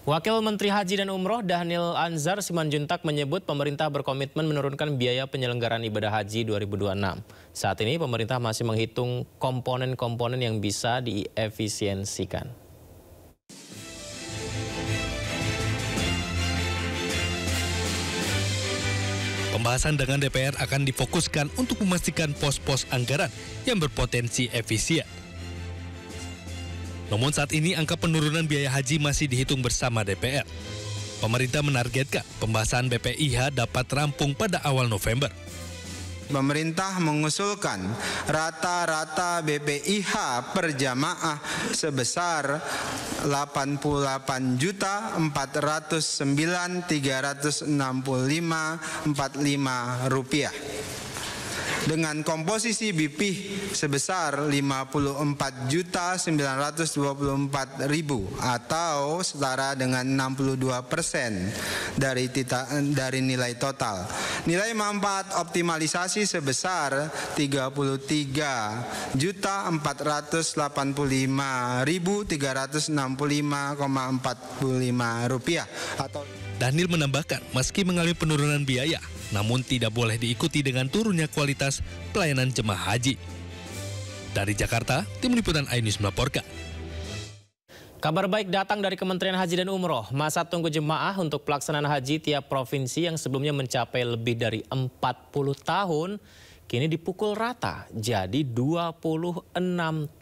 Wakil Menteri Haji dan Umroh Dhanil Anzar Simanjuntak menyebut pemerintah berkomitmen menurunkan biaya penyelenggaraan ibadah haji 2026. Saat ini pemerintah masih menghitung komponen-komponen yang bisa diefisiensikan. Pembahasan dengan DPR akan difokuskan untuk memastikan pos-pos anggaran yang berpotensi efisien. Namun saat ini angka penurunan biaya haji masih dihitung bersama DPR. Pemerintah menargetkan pembahasan BPIH dapat rampung pada awal November. Pemerintah mengusulkan rata-rata BPIH per jamaah sebesar Rp88.309.365.45 dengan komposisi BPIH sebesar Rp54.924.000 atau setara dengan 62% dari nilai total. Nilai manfaat optimalisasi sebesar Rp33.485.365,45 atau Dhanil menambahkan, meski mengalami penurunan biaya, namun tidak boleh diikuti dengan turunnya kualitas pelayanan jemaah haji. Dari Jakarta, Tim Liputan iNews melaporkan. Kabar baik datang dari Kementerian Haji dan Umroh. Masa tunggu jemaah untuk pelaksanaan haji tiap provinsi yang sebelumnya mencapai lebih dari 40 tahun, kini dipukul rata jadi 26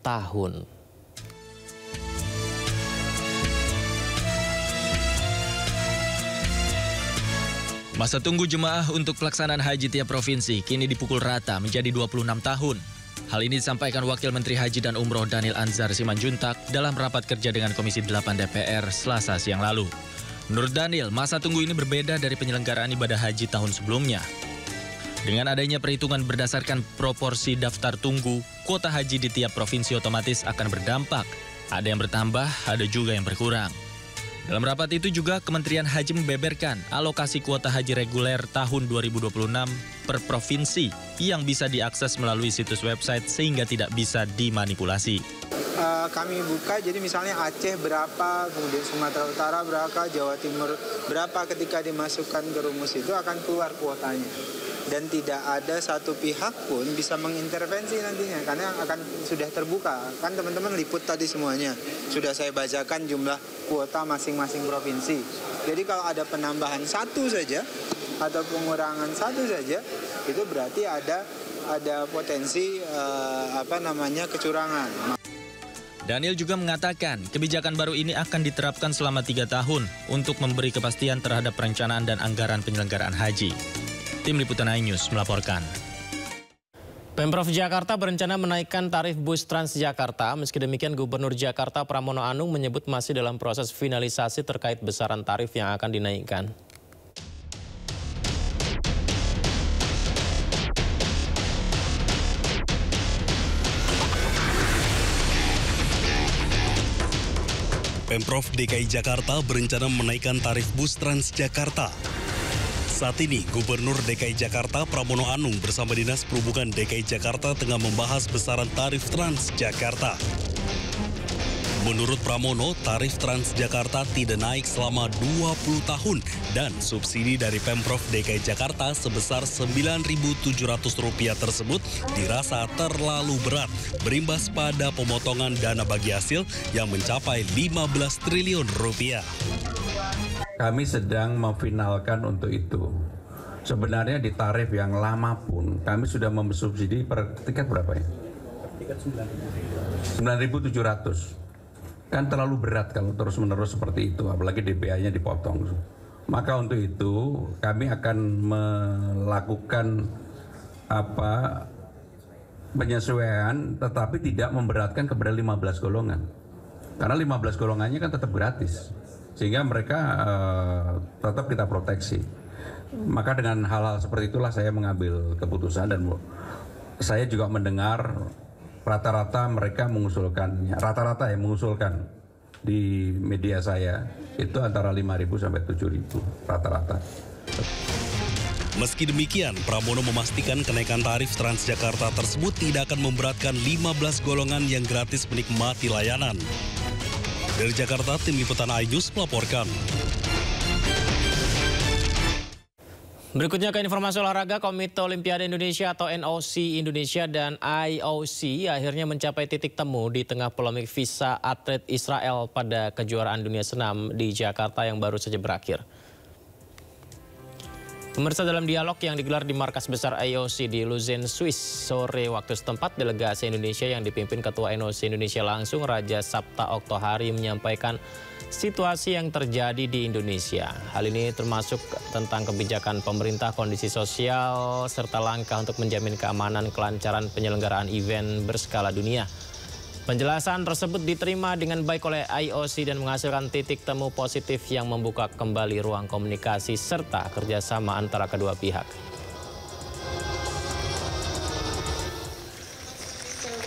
tahun. Masa tunggu jemaah untuk pelaksanaan haji tiap provinsi kini dipukul rata menjadi 26 tahun. Hal ini disampaikan Wakil Menteri Haji dan Umroh Dhanil Anzar Simanjuntak dalam rapat kerja dengan Komisi 8 DPR Selasa siang lalu. Menurut Dhanil, masa tunggu ini berbeda dari penyelenggaraan ibadah haji tahun sebelumnya. Dengan adanya perhitungan berdasarkan proporsi daftar tunggu, kuota haji di tiap provinsi otomatis akan berdampak. Ada yang bertambah, ada juga yang berkurang. Dalam rapat itu juga Kementerian Haji membeberkan alokasi kuota haji reguler tahun 2026 per provinsi yang bisa diakses melalui situs website sehingga tidak bisa dimanipulasi. Kami buka, jadi misalnya Aceh berapa, kemudian Sumatera Utara berapa, Jawa Timur berapa, ketika dimasukkan ke rumus itu akan keluar kuotanya. Dan tidak ada satu pihak pun bisa mengintervensi nantinya, karena akan sudah terbuka. Kan teman-teman liput tadi semuanya, sudah saya bacakan jumlah kuota masing-masing provinsi. Jadi kalau ada penambahan satu saja, atau pengurangan satu saja, itu berarti ada potensi kecurangan. Dhanil juga mengatakan kebijakan baru ini akan diterapkan selama 3 tahun untuk memberi kepastian terhadap perencanaan dan anggaran penyelenggaraan haji. Tim Liputan iNews melaporkan. Pemprov Jakarta berencana menaikkan tarif bus Transjakarta. Meski demikian, Gubernur Jakarta Pramono Anung menyebut masih dalam proses finalisasi terkait besaran tarif yang akan dinaikkan. Pemprov DKI Jakarta berencana menaikkan tarif bus Transjakarta. Saat ini, Gubernur DKI Jakarta Pramono Anung bersama Dinas Perhubungan DKI Jakarta tengah membahas besaran tarif Transjakarta. Menurut Pramono, tarif Transjakarta tidak naik selama 20 tahun dan subsidi dari Pemprov DKI Jakarta sebesar Rp9.700 tersebut dirasa terlalu berat, berimbas pada pemotongan dana bagi hasil yang mencapai Rp15 triliun. Kami sedang memfinalkan untuk itu. Sebenarnya di tarif yang lama pun kami sudah mensubsidi per tiket berapa ya? Tiket 9.700. Kan terlalu berat kalau terus-menerus seperti itu, apalagi DPA-nya dipotong. Maka untuk itu kami akan melakukan penyesuaian, tetapi tidak memberatkan kepada 15 golongan. Karena 15 golongannya kan tetap gratis. Sehingga mereka tetap kita proteksi. Maka dengan hal-hal seperti itulah saya mengambil keputusan, dan saya juga mendengar rata-rata mereka mengusulkan, mengusulkan di media saya itu antara 5.000 sampai 7.000 rata-rata. Meski demikian, Pramono memastikan kenaikan tarif Transjakarta tersebut tidak akan memberatkan 15 golongan yang gratis menikmati layanan. Dari Jakarta, Tim Liputan iNews melaporkan. Berikutnya ke informasi olahraga, Komite Olimpiade Indonesia atau NOC Indonesia dan IOC akhirnya mencapai titik temu di tengah polemik visa atlet Israel pada kejuaraan dunia senam di Jakarta yang baru saja berakhir. Pemirsa, dalam dialog yang digelar di markas besar IOC di Lausanne, Swiss, sore waktu setempat, delegasi Indonesia yang dipimpin Ketua NOC Indonesia langsung Raja Sabta Oktohari menyampaikan situasi yang terjadi di Indonesia. Hal ini termasuk tentang kebijakan pemerintah, kondisi sosial, serta langkah untuk menjamin keamanan kelancaran penyelenggaraan event berskala dunia. Penjelasan tersebut diterima dengan baik oleh IOC dan menghasilkan titik temu positif yang membuka kembali ruang komunikasi serta kerjasama antara kedua pihak.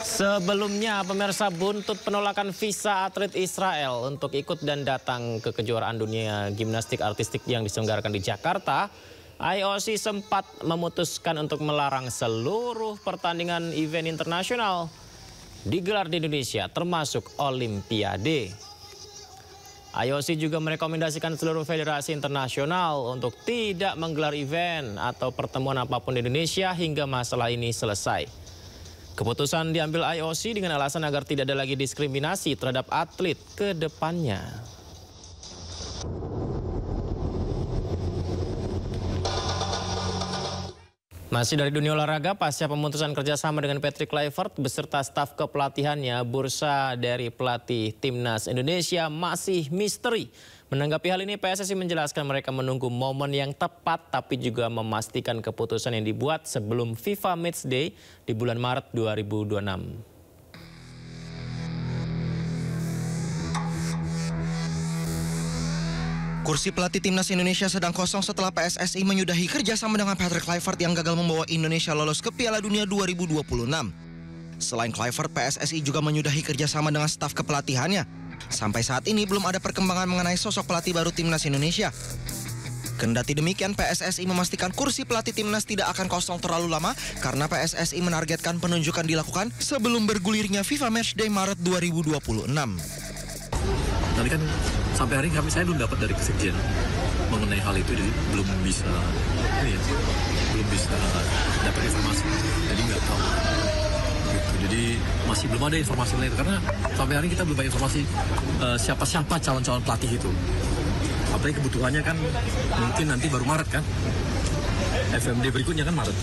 Sebelumnya, pemirsa, buntut penolakan visa atlet Israel untuk ikut dan datang ke kejuaraan dunia gimnastik artistik yang diselenggarakan di Jakarta, IOC sempat memutuskan untuk melarang seluruh pertandingan event internasional digelar di Indonesia, termasuk Olimpiade. IOC juga merekomendasikan seluruh federasi internasional untuk tidak menggelar event atau pertemuan apapun di Indonesia hingga masalah ini selesai. Keputusan diambil IOC dengan alasan agar tidak ada lagi diskriminasi terhadap atlet ke depannya. Masih dari dunia olahraga, pasca pemutusan kerjasama dengan Patrick Kluivert beserta staf kepelatihannya, bursa dari pelatih Timnas Indonesia masih misteri. Menanggapi hal ini, PSSI menjelaskan mereka menunggu momen yang tepat tapi juga memastikan keputusan yang dibuat sebelum FIFA Matchday di bulan Maret 2026. Kursi pelatih Timnas Indonesia sedang kosong setelah PSSI menyudahi kerjasama dengan Patrick Kluivert yang gagal membawa Indonesia lolos ke Piala Dunia 2026. Selain Kluivert, PSSI juga menyudahi kerjasama dengan staf kepelatihannya. Sampai saat ini belum ada perkembangan mengenai sosok pelatih baru Timnas Indonesia. Kendati demikian, PSSI memastikan kursi pelatih Timnas tidak akan kosong terlalu lama karena PSSI menargetkan penunjukan dilakukan sebelum bergulirnya FIFA Matchday Maret 2026. Tadi kan sampai hari ini saya belum dapat dari Kesekjen mengenai hal itu, jadi belum bisa dapat informasi, jadi nggak tahu. Jadi masih belum ada informasi lain karena sampai hari ini kita belum ada informasi siapa-siapa calon-calon pelatih itu. Apalagi kebutuhannya kan mungkin nanti baru Maret kan. FMD berikutnya kan Maret.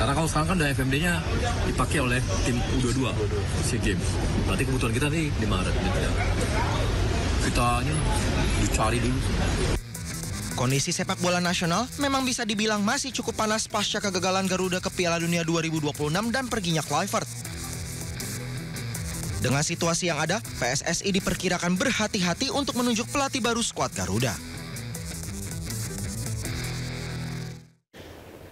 Karena kalau sekarang kan udah FMD-nya dipakai oleh tim U22 SEA Games. Berarti kebutuhan kita nih di Maret gitu ya. Kita dicari dulu. Kondisi sepak bola nasional memang bisa dibilang masih cukup panas pasca kegagalan Garuda ke Piala Dunia 2026 dan perginya Kluivert. Dengan situasi yang ada, PSSI diperkirakan berhati-hati untuk menunjuk pelatih baru skuad Garuda.